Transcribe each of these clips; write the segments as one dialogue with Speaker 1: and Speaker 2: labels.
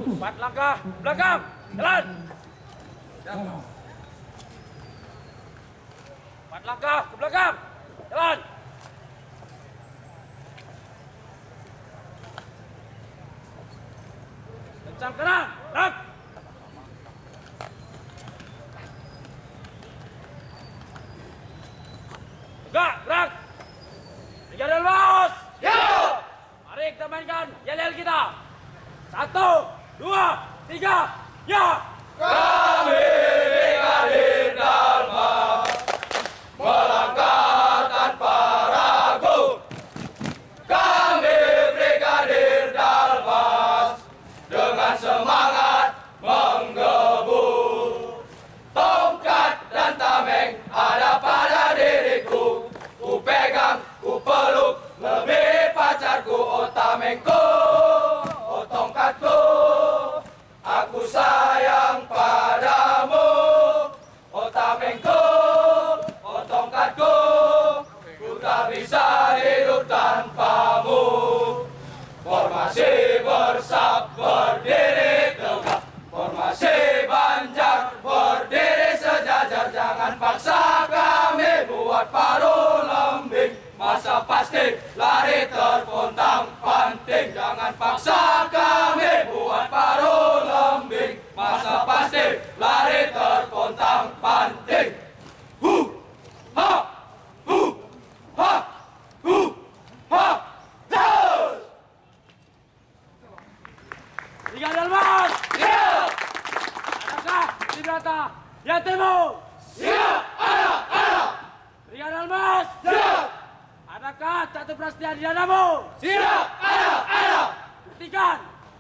Speaker 1: 4 langkah belakang, jalan. 4 langkah ke belakang, jalan. Kencang kanan, gerak. Tegak, gerak. Brigade Bos. Ya. Mari kita mainkan yel-yel kita. 1, 2, 3, ya.
Speaker 2: Kami Brigadir Dalmas melangkah tanpa ragu. Kami Brigadir Dalmas dengan semangat menggebu. Tongkat dan tameng ada pada diriku. Ku pegang, ku peluk, lebih pacarku, oh tamengku, oh tongkatku. Aku sayang padamu, oh tamengku, oh tongkatku. Ku tak bisa hidup tanpamu. Formasi bersab berdiri tegak, formasi banjar berdiri sejajar. Jangan paksa kami buat paruh lembing, masa pasti lari terpontang panting. Jangan paksa kami buat paruh lembing, masa pasti lari terpontang panting. Hu ha hu ha hu ha terus.
Speaker 1: Brigade Dalmas.
Speaker 2: Siap,
Speaker 1: Adakah di berata yang timur?
Speaker 2: siap, ada.
Speaker 1: Brigade Dalmas.
Speaker 2: Siap,
Speaker 1: Adakah Catur Prasetya di dadamu?
Speaker 2: siap, ada.
Speaker 1: Buktikan.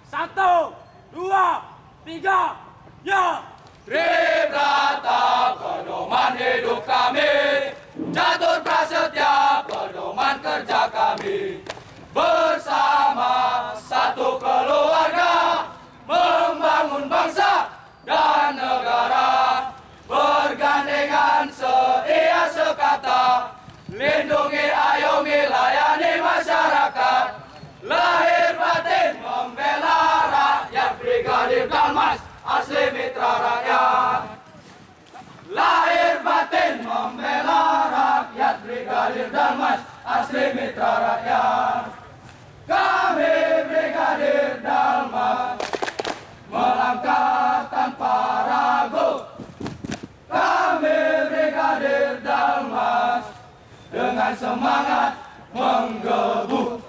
Speaker 1: 1, 2, 3, ya.
Speaker 2: Tribrata pedoman hidup kami, Catur Prasetya pedoman kerja kami. Bersama satu keluarga, membangun bangsa dan negara. Bergandengan seia sekata, lindungi, ayomi, layani masyarakat. Lahir batin membela rakyat, Brigadir Dalmas asli mitra rakyat. Lahir batin membela rakyat, Brigadir Dalmas asli mitra rakyat. Kami Brigadir Dalmas melangkah tanpa ragu. Kami Brigadir Dalmas dengan semangat menggebu.